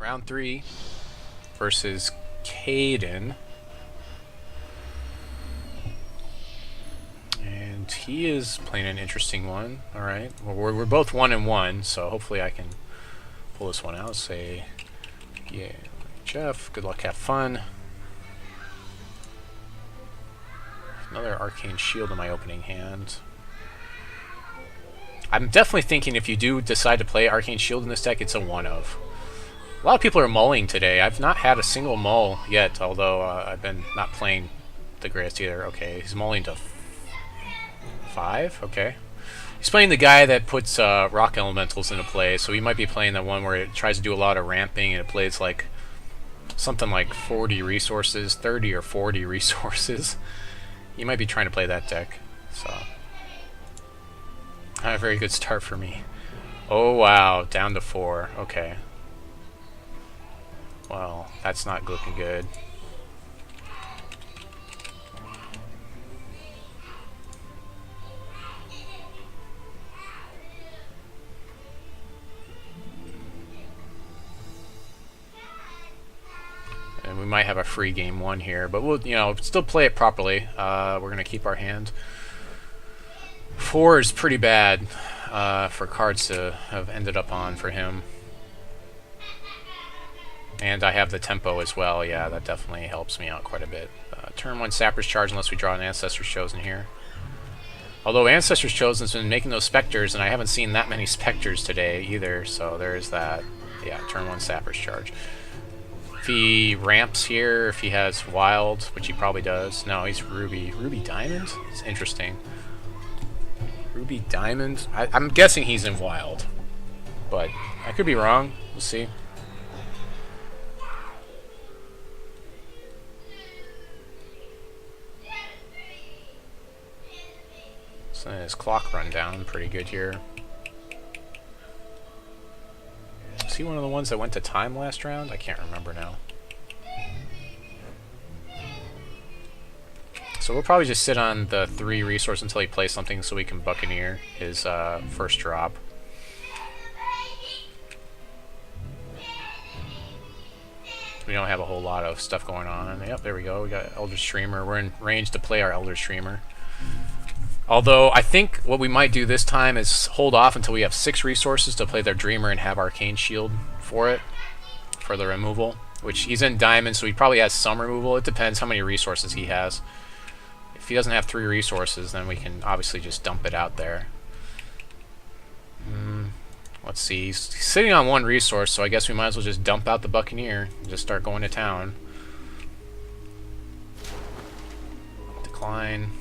Round 3 versus Caden. And he is playing an interesting one. Alright. Well, we're both 1-1, so hopefully I can pull this one out. Say, yeah, Jeff, good luck, have fun. Another Arcane Shield in my opening hand. I'm definitely thinking if you do decide to play Arcane Shield in this deck, it's a one-of. A lot of people are mulling today. I've not had a single mull yet, although I've been not playing the greatest either. Okay, he's mulling to 5? Okay. He's playing the guy that puts rock elementals into play, so he might be playing the one where it tries to do a lot of ramping and it plays like something like 40 resources, 30 or 40 resources. You might be trying to play that deck, so... Not a very good start for me. Oh wow, down to 4. Okay. Well, that's not looking good. And we might have a free game 1 here, but we'll, still play it properly. We're gonna keep our hand. 4 is pretty bad for cards to have ended up on for him. And I have the tempo as well. Yeah, that definitely helps me out quite a bit. Turn 1 Sapper's Charge unless we draw an Ancestor's Chosen here. Although Ancestor's Chosen's been making those Spectres, and I haven't seen that many Spectres today either, so there's that. Yeah, turn 1 Sapper's Charge. If he ramps here, if he has Wild, which he probably does. No, he's Ruby. Ruby Diamond? It's interesting. Ruby Diamond? I'm guessing he's in Wild. But I could be wrong. We'll see. So his clock run down pretty good here. Is he one of the ones that went to time last round? I can't remember now. So we'll probably just sit on the 3 resource until he plays something so we can Buccaneer his first drop. We don't have a whole lot of stuff going on. Yep, there we go. We got Eldritch Dreamer. We're in range to play our Eldritch Dreamer. Although, I think what we might do this time is hold off until we have 6 resources to play their Dreamer and have Arcane Shield for it, for the removal. Which, he's in Diamond, so he probably has some removal. It depends how many resources he has. If he doesn't have 3 resources, then we can obviously just dump it out there. Let's see, he's sitting on 1 resource, so I guess we might as well just dump out the Buccaneer and just start going to town. Decline.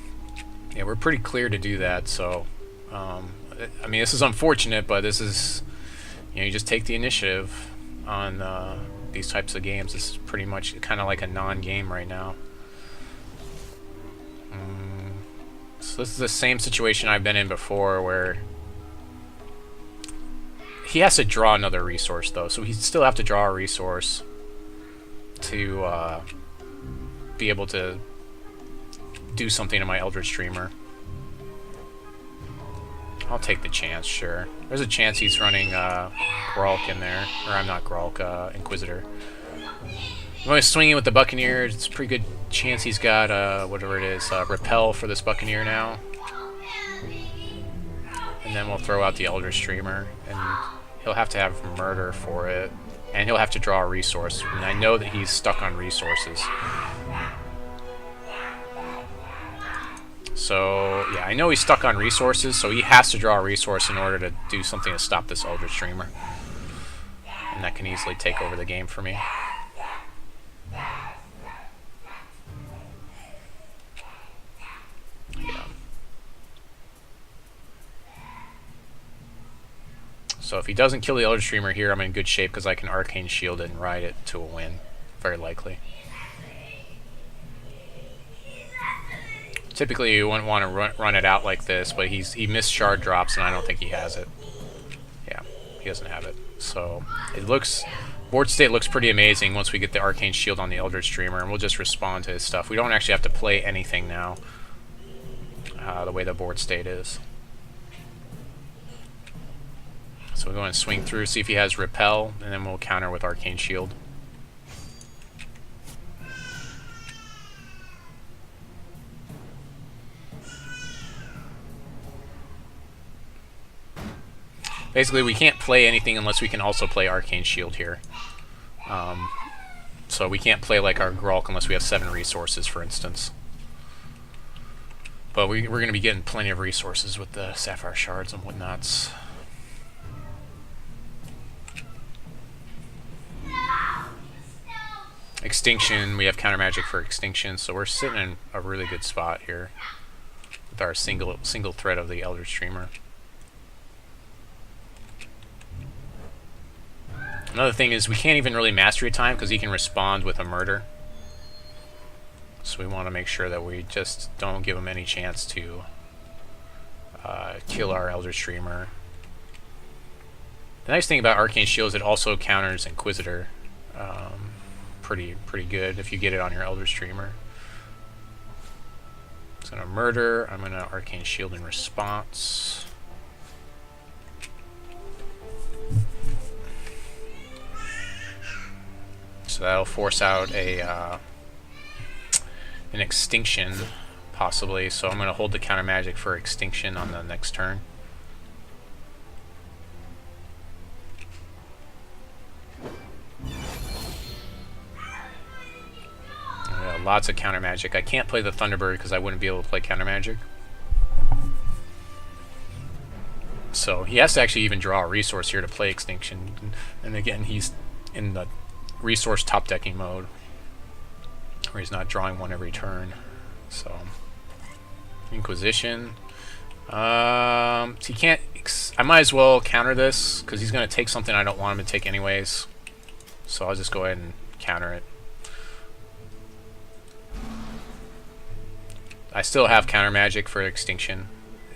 Yeah, we're pretty clear to do that, so... I mean, this is unfortunate, but this is... you just take the initiative on these types of games. This is pretty much kind of like a non-game right now. So this is the same situation I've been in before, where... he has to draw another resource, though, so he still have to draw a resource to be able to do something to my Eldritch Dreamer. I'll take the chance, sure. There's a chance he's running Gralk in there. Or I'm not Gralk, Inquisitor. I'm only swinging with the Buccaneer. It's a pretty good chance he's got, whatever it is, Repel for this Buccaneer now. And then we'll throw out the Eldritch Dreamer. And he'll have to have Murder for it. And he'll have to draw a resource. And I know that he's stuck on resources. So, yeah, I know he's stuck on resources, so he has to draw a resource in order to do something to stop this Eldritch Dreamer. And that can easily take over the game for me. Yeah. So if he doesn't kill the Eldritch Dreamer here, I'm in good shape because I can Arcane Shield it and ride it to a win. Very likely. Typically, you wouldn't want to run it out like this, but he missed shard drops, and I don't think he has it. Yeah, he doesn't have it. So, it looks... board state looks pretty amazing once we get the Arcane Shield on the Eldritch Dreamer, and we'll just respond to his stuff. We don't actually have to play anything now, the way the board state is. So we'll go and swing through, see if he has Repel, and then we'll counter with Arcane Shield. Basically, we can't play anything unless we can also play Arcane Shield here. So we can't play like our Gralk unless we have 7 resources, for instance. But we're going to be getting plenty of resources with the Sapphire Shards and whatnots. Extinction, we have Countermagic for Extinction, so we're sitting in a really good spot here with our single threat of the Eldritch Dreamer. Another thing is we can't even really Mastery time because he can respond with a Murder. So we want to make sure that we just don't give him any chance to kill our Eldritch Dreamer. The nice thing about Arcane Shield is it also counters Inquisitor pretty good if you get it on your Eldritch Dreamer. It's going to Murder. I'm going to Arcane Shield in response. So that'll force out an Extinction, possibly. So I'm going to hold the Countermagic for Extinction on the next turn. Yeah, lots of Countermagic. I can't play the Thunderbird because I wouldn't be able to play Countermagic. So he has to actually even draw a resource here to play Extinction. And again, he's in the resource top decking mode where he's not drawing one every turn. So Inquisition, he can't I might as well counter this because he's going to take something I don't want him to take anyways, so I'll just go ahead and counter it. I still have Countermagic for Extinction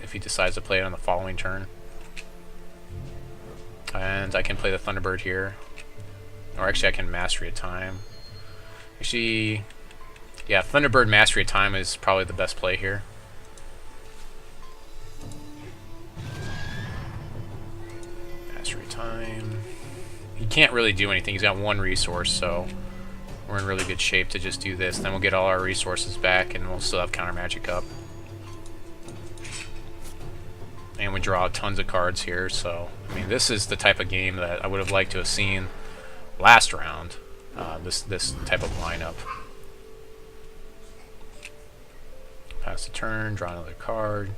if he decides to play it on the following turn, and I can play the Thunderbird here. Or actually, I can Mastery a time. Actually, yeah, Thunderbird Mastery a time is probably the best play here. Mastery time. He can't really do anything. He's got 1 resource, so we're in really good shape to just do this. Then we'll get all our resources back, and we'll still have Countermagic up. And we draw tons of cards here, so I mean, this is the type of game that I would have liked to have seen last round, this type of lineup. Pass the turn, draw another card.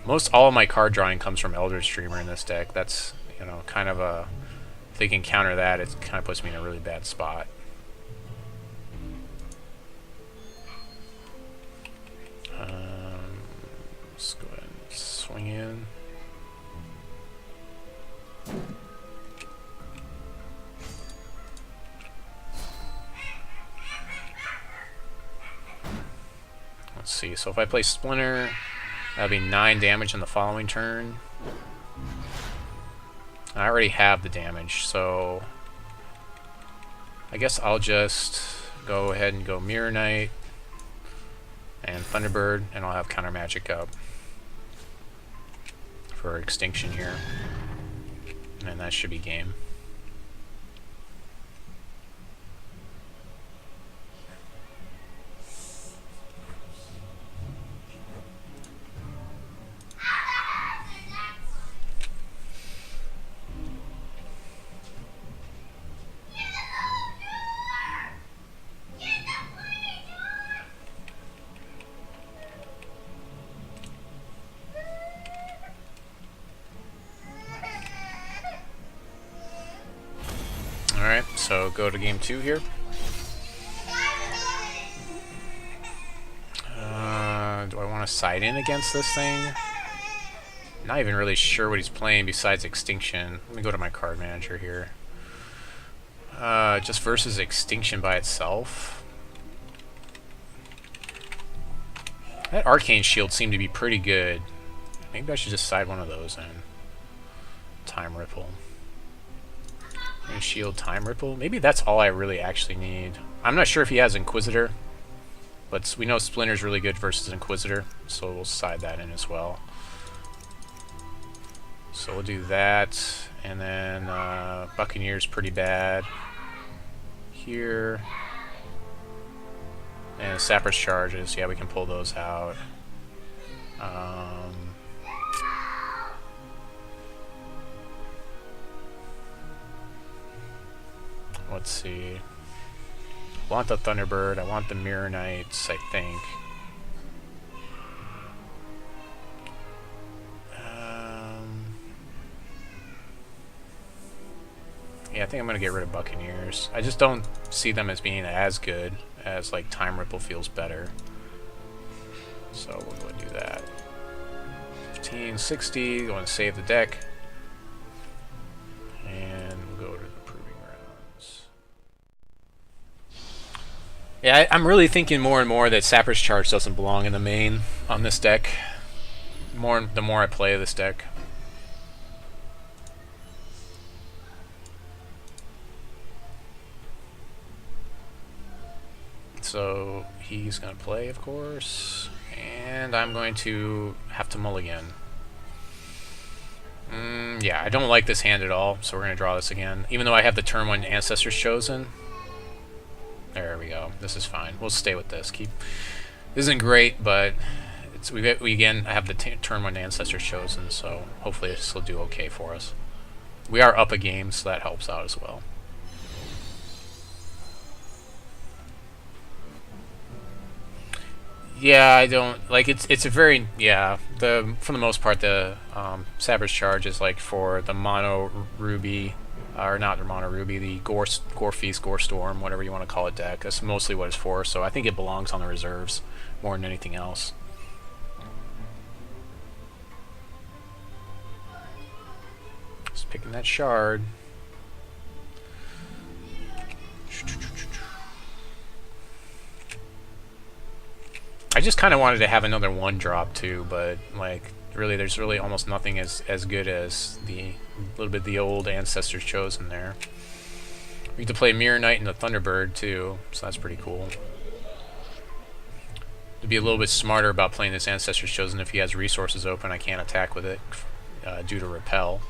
Most all of my card drawing comes from Eldritch Dreamer in this deck. That's, you know, kind of a, if they can counter that, it kind of puts me in a really bad spot. Let's go ahead and swing in. Let's see, so if I play Splinter, that'll be 9 damage in the following turn. I already have the damage, so I guess I'll just go ahead and go Mirror Knight and Thunderbird, and I'll have Countermagic up for Extinction here. And that should be game. Alright, so go to game 2 here. Do I want to side in against this thing? Not even really sure what he's playing besides Extinction. Let me go to my card manager here. Just versus Extinction by itself. That Arcane Shield seemed to be pretty good. Maybe I should just side one of those in. Time Ripple. Shield, Time Ripple. Maybe that's all I really actually need. I'm not sure if he has Inquisitor, but we know Splinter's really good versus Inquisitor, so we'll side that in as well. So we'll do that, and then Buccaneer's pretty bad here. And Sapper's charges, yeah, we can pull those out. Let's see. I want the Thunderbird, I want the Mirror Knights, I think. Yeah, I think I'm going to get rid of Buccaneers. I just don't see them as being as good as, like, Time Ripple feels better. So we'll go and do that. 1560, going to save the deck. And we'll go to the Proving Grounds. Yeah, I'm really thinking more and more that Sapper's Charge doesn't belong in the main on this deck. The more I play this deck. So he's going to play, of course, and I'm going to have to mulligan. Yeah, I don't like this hand at all, so we're going to draw this again. Even though I have the turn 1 Ancestors Chosen. There we go. This is fine. We'll stay with this. This isn't great, but we again I have the turn 1 Ancestors Chosen, so hopefully this will do okay for us. We are up a game, so that helps out as well. Yeah, I don't like it's a very for the most part the Sapper's Charge is like for the mono ruby or not the mono ruby, the Gore Feast, Gore Storm, whatever you want to call it deck. That's mostly what it's for, so I think it belongs on the reserves more than anything else. Just picking that shard. I just kind of wanted to have another 1-drop too, but like really, there's really almost nothing as good as the little bit of the old Ancestors Chosen there. We get to play Mirror Knight and the Thunderbird too, so that's pretty cool. To be a little bit smarter about playing this Ancestors Chosen. If he has resources open, I can't attack with it due to repel.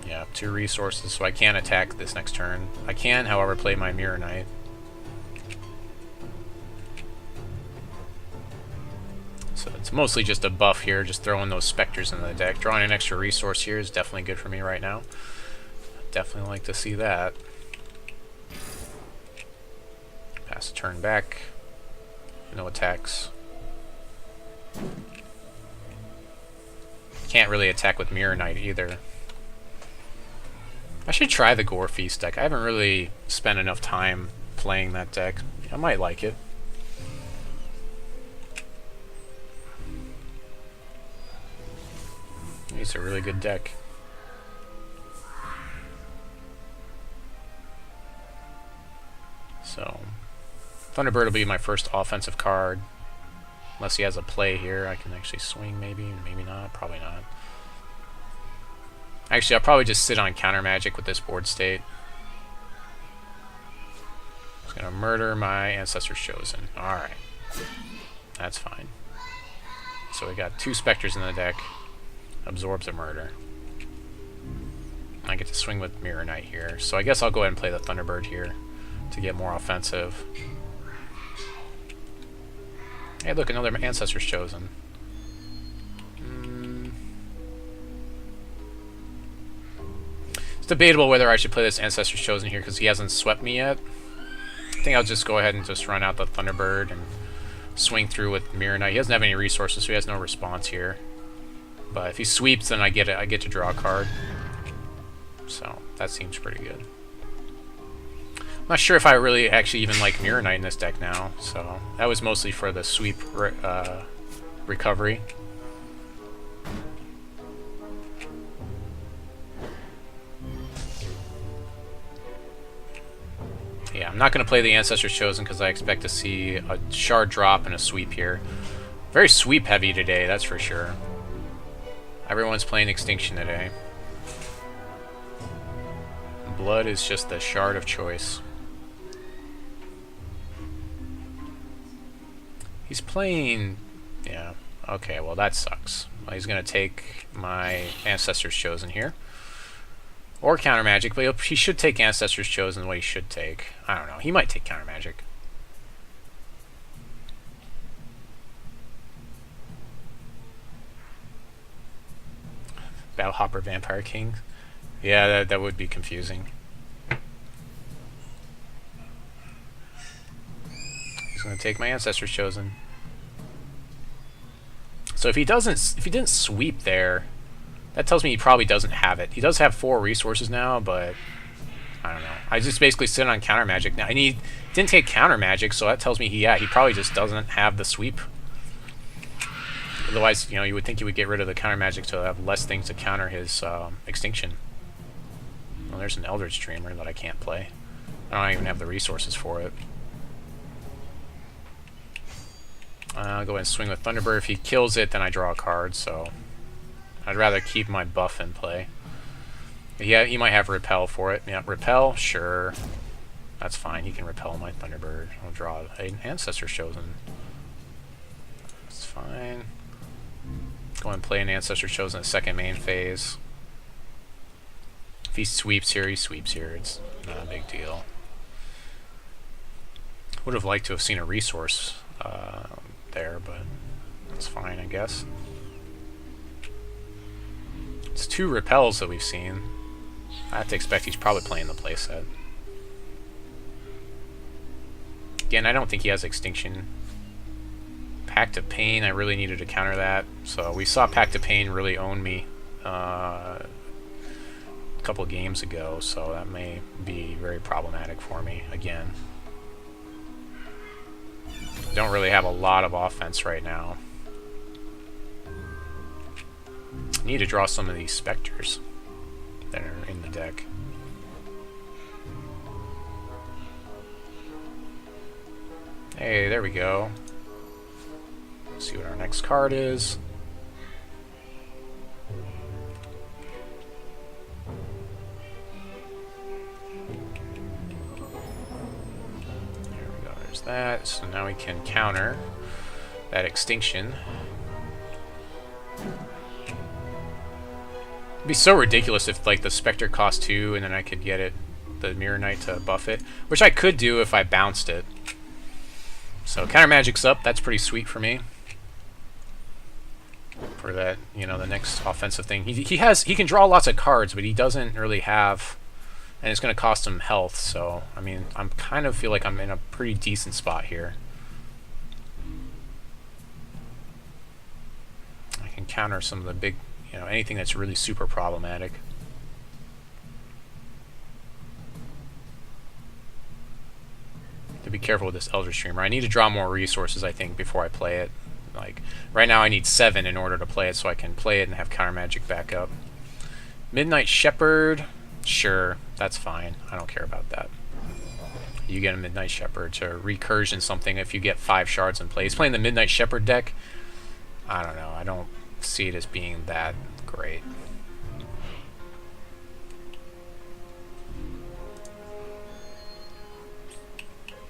Yeah, 2 resources, so I can't attack this next turn. I can, however, play my Mirror Knight. So it's mostly just a buff here, just throwing those Spectres in the deck. Drawing an extra resource here is definitely good for me right now. Definitely like to see that. Pass a turn back. No attacks. Can't really attack with Mirror Knight either. I should try the Gore Feast deck. I haven't really spent enough time playing that deck. I might like it. It's a really good deck. So, Thunderbird will be my first offensive card. Unless he has a play here, I can actually swing maybe, maybe not, probably not. Actually, I'll probably just sit on Countermagic with this board state. Just gonna murder my Ancestors Chosen. Alright. That's fine. So we got 2 Spectres in the deck. Absorbs a murder. I get to swing with Mirror Knight here. So I guess I'll go ahead and play the Thunderbird here to get more offensive. Hey, look, another Ancestors Chosen. It's debatable whether I should play this Ancestors Chosen here because he hasn't swept me yet. I think I'll just go ahead and just run out the Thunderbird and swing through with Mirror Knight. He doesn't have any resources, so he has no response here. But if he sweeps, then I get to draw a card. So that seems pretty good. I'm not sure if I really actually even like Mirror Knight in this deck now. So that was mostly for the sweep recovery. Yeah, I'm not going to play the Ancestors Chosen because I expect to see a shard drop and a sweep here. Very sweep heavy today, that's for sure. Everyone's playing Extinction today. Blood is just the shard of choice. He's playing... Yeah. Okay, well that sucks. Well, he's going to take my Ancestor's Chosen here. Or Countermagic, but he should take Ancestor's Chosen what he should take. I don't know. He might take Countermagic. Battlehopper Vampire King. Yeah, that would be confusing. He's going to take my Ancestor's Chosen. So if he didn't sweep there, that tells me he probably doesn't have it. He does have 4 resources now, but I don't know. I just basically sit on Countermagic now, and he didn't take Countermagic, so that tells me he probably just doesn't have the sweep. Otherwise, you would think he would get rid of the Countermagic to have less things to counter his extinction. Well, there's an Eldritch Dreamer that I can't play. I don't even have the resources for it. I'll go ahead and swing with Thunderbird. If he kills it, then I draw a card, so I'd rather keep my buff in play. Yeah, he might have Repel for it. Yeah, Repel, sure. That's fine. He can repel my Thunderbird. I'll draw an Ancestor's Chosen. That's fine. Go and play an Ancestor's Chosen in the second main phase. If he sweeps here, he sweeps here. It's not a big deal. Would have liked to have seen a resource there, but that's fine, I guess. It's 2 repels that we've seen. I have to expect he's probably playing the playset. Again, I don't think he has Extinction. Pact of Pain, I really needed to counter that. So we saw Pact of Pain really own me a couple of games ago, so that may be very problematic for me again. Don't really have a lot of offense right now. Need to draw some of these specters that are in the deck. Hey, there we go. Let's see what our next card is. That, so now we can counter that extinction. It'd be so ridiculous if like the Spectre cost 2 and then I could get the Mirror Knight to buff it, which I could do if I bounced it. So Countermagic's up, that's pretty sweet for me. For that, the next offensive thing. He can draw lots of cards, but he doesn't really have. And it's going to cost him health, so, I mean, I'm kind of feel like I'm in a pretty decent spot here. I can counter some of the big, anything that's really super problematic. To be careful with this Eldritch Dreamer. I need to draw more resources, I think, before I play it. Like, right now I need 7 in order to play it, so I can play it and have Countermagic back up. Midnight Shepherd. Sure, that's fine. I don't care about that. You get a Midnight Shepherd to recursion something if you get 5 shards in play. He's playing the Midnight Shepherd deck. I don't know. I don't see it as being that great.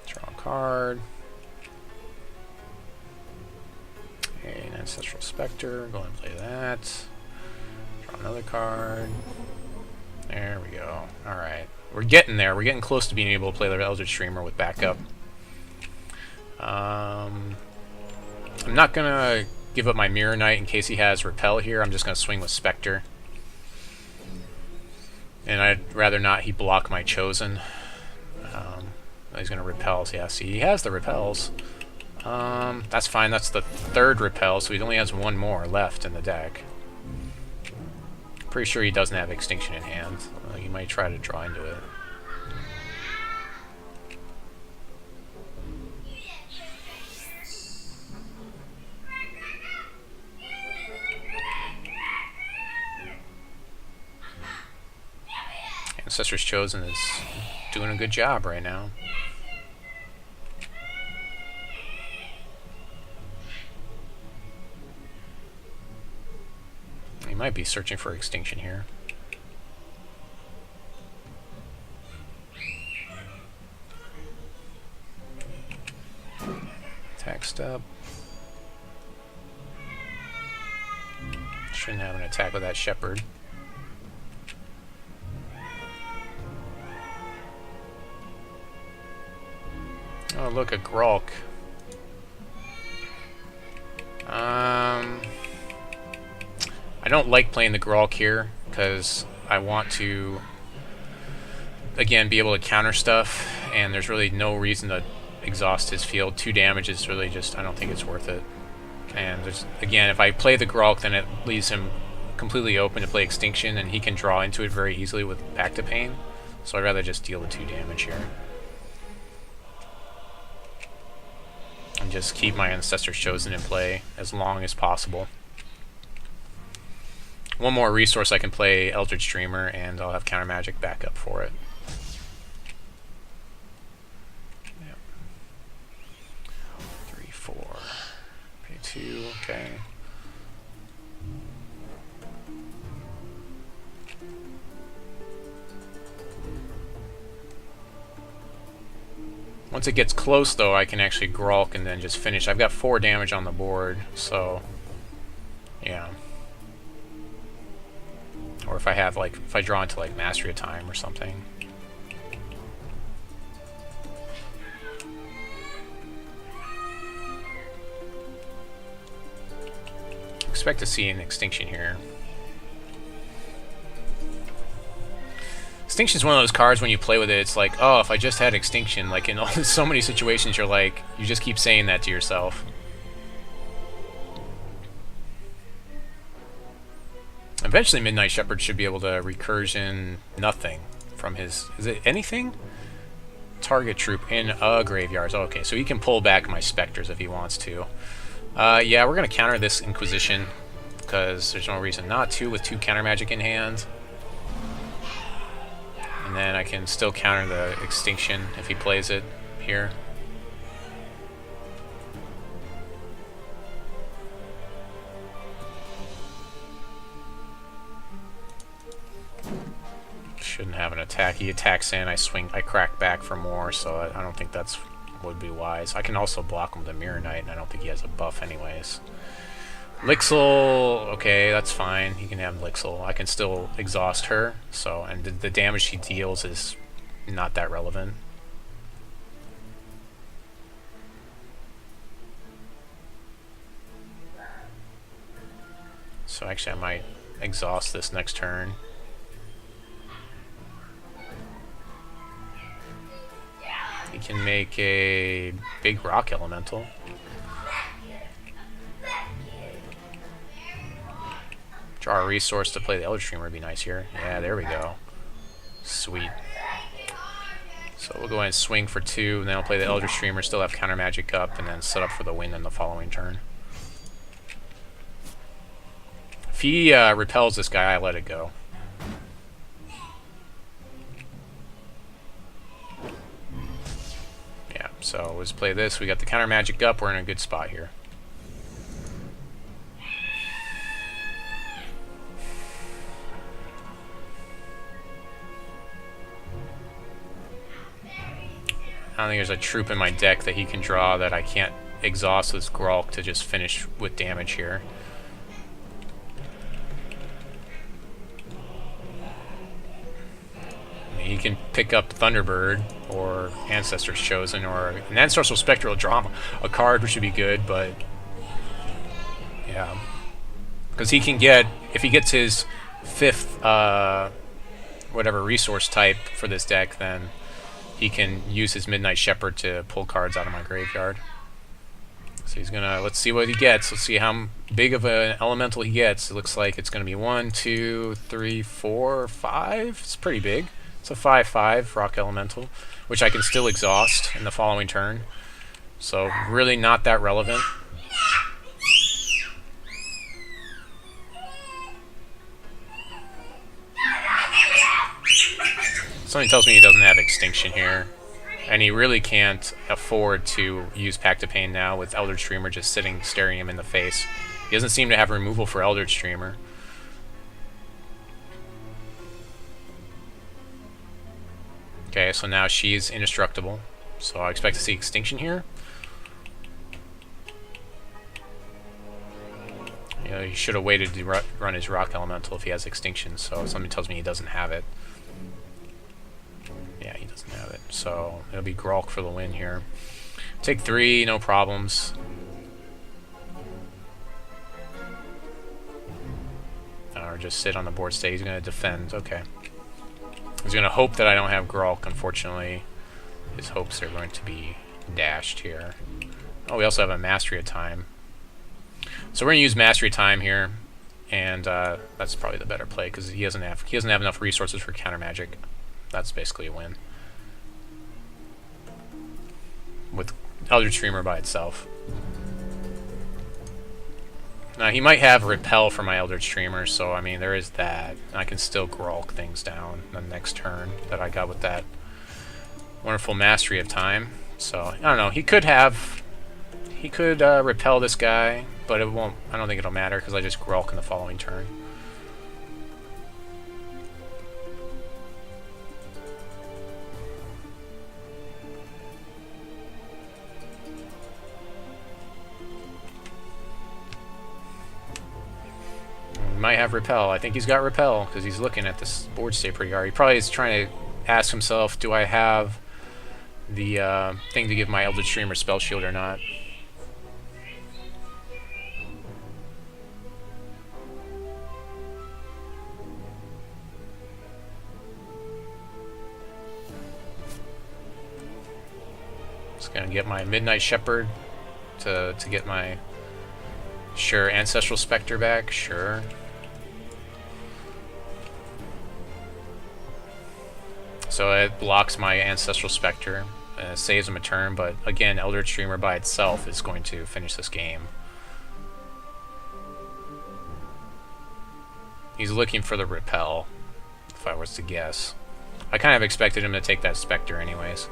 Draw a card. An Ancestral Spectre. Go and play that. Draw another card. There we go. Alright. We're getting there. We're getting close to being able to play the Eldritch Dreamer with backup. I'm not going to give up my Mirror Knight in case he has Repel here. I'm just going to swing with Spectre. And I'd rather not he block my Chosen. He's going to Repel. So yeah, see, he has the Repels. That's fine. That's the 3rd Repel, so he only has 1 more left in the deck. Pretty sure he doesn't have Extinction in hand. He might try to draw into it. Ancestor's Chosen is doing a good job right now. He might be searching for Extinction here. Attack step. shouldn't have an attack with that Shepherd. Oh, look, a Gralk. I don't like playing the Gralk here, because I want to, again, be able to counter stuff, and there's really no reason to exhaust his field. 2 damage is really just, I don't think it's worth it. And there's, again, if I play the Gralk, then it leaves him completely open to play Extinction, and he can draw into it very easily with Back to Pain. So I'd rather just deal the 2 damage here. And just keep my Ancestor's Chosen in play as long as possible. One more resource, I can play Eldritch Dreamer, and I'll have Countermagic backup for it. Yep. 3, 4. Pay 2, okay. Once it gets close, though, I can actually Gralk and then just finish. I've got 4 damage on the board, so yeah. Or if I have, like, if I draw into, like, Mastery of Time or something. Expect to see an Extinction here. Extinction's one of those cards when you play with it, it's like, oh, if I just had Extinction, like in so many situations you're like, you just keep saying that to yourself. Eventually Midnight Shepherd should be able to recursion nothing from his, is it anything? Target troop in a graveyard. Oh, okay, so he can pull back my Spectres if he wants to. Yeah, we're going to counter this Inquisition, because there's no reason not to with 2 Countermagic in hand. And then I can still counter the Extinction if he plays it here. Shouldn't have an attack. He attacks in, I swing, I crack back for more, so I don't think that's would be wise. I can also block him with a Mirror Knight, and I don't think he has a buff anyways. Lixil, okay, that's fine. He can have Lixil. I can still exhaust her, so, and the damage she deals is not that relevant. So actually I might exhaust this next turn. He can make a big rock elemental. Draw a resource to play the Eldritch Dreamer would be nice here. Yeah, there we go. Sweet. So we'll go ahead and swing for 2, and then I'll play the Eldritch Dreamer, still have Countermagic up, and then set up for the win in the following turn. If he repels this guy, I let it go. Yeah, so let's play this. We got the Countermagic up. We're in a good spot here. I don't think there's a troop in my deck that he can draw that I can't exhaust with Gralk to just finish with damage here. He can pick up Thunderbird or Ancestor's Chosen, or an Ancestral Spectre will draw a card, which would be good, but yeah. Because he can get, if he gets his 5th whatever resource type for this deck, then he can use his Midnight Shepherd to pull cards out of my graveyard. So he's gonna, let's see what he gets. Let's see how big of an elemental he gets. It looks like it's gonna be 1, 2, 3, 4, 5. It's pretty big. It's a 5/5 rock elemental, which I can still exhaust in the following turn. So really not that relevant. Something tells me he doesn't have Extinction here, and he really can't afford to use Pact of Pain now with Eldritch Dreamer just sitting staring him in the face. He doesn't seem to have removal for Eldritch Dreamer. Okay, so now she's indestructible, so I expect to see Extinction here. You know, he should have waited to run his rock elemental if he has extinction, so something tells me he doesn't have it. Yeah, he doesn't have it. So it'll be Gralk for the win here. Take 3, no problems. Or just sit on the board state. He's going to defend. Okay. He's going to hope that I don't have Gralk, unfortunately. His hopes are going to be dashed here. Oh, we also have a Mastery of Time. So we're going to use Mastery of Time here, and that's probably the better play because he doesn't have enough resources for Countermagic. That's basically a win with Eldritch Dreamer by itself. Now he might have Repel for my Eldritch Dreamer, so I mean there is that. I can still Gralk things down the next turn that I got with that wonderful Mastery of Time. So I don't know. He could repel this guy, but it won't. I don't think it'll matter because I just Gralk in the following turn. He might have Repel. I think he's got Repel because he's looking at this board state pretty hard. He probably is trying to ask himself, do I have the thing to give my Eldritch Dreamer Spell Shield or not? Just gonna get my Midnight Shepherd to get my Ancestral Spectre back. Sure. So it blocks my Ancestral Spectre, saves him a turn, but again, Eldritch Dreamer by itself is going to finish this game. He's looking for the Repel, if I was to guess. I kind of expected him to take that Spectre anyways.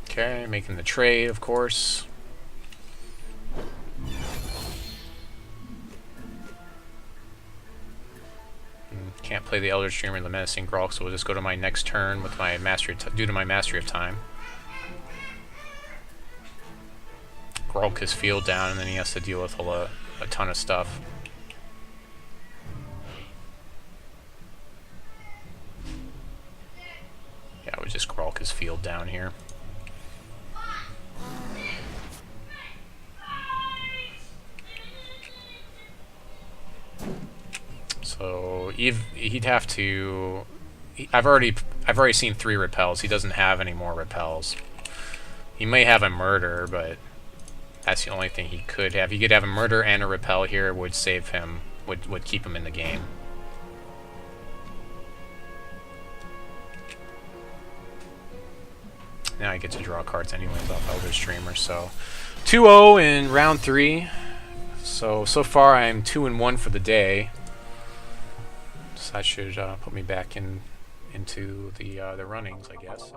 Okay, making the trade, of course. Can't play the Eldritch Dreamer and the Menacing Gralk, so we'll just go to my next turn with my due to my Mastery of Time. Gralk his field down, and then he has to deal with a ton of stuff. Yeah, I would just Gralk his field down here. So he'd have to. I've already seen 3 repels. He doesn't have any more repels. He may have a murder, but that's the only thing he could have. He could have a murder and a repel here. Would save him. Would keep him in the game. Now I get to draw cards anyways off Eldritch Dreamer. So 2-0 in round 3. So far I'm 2-1 for the day. So that should put me back into the runnings, I guess.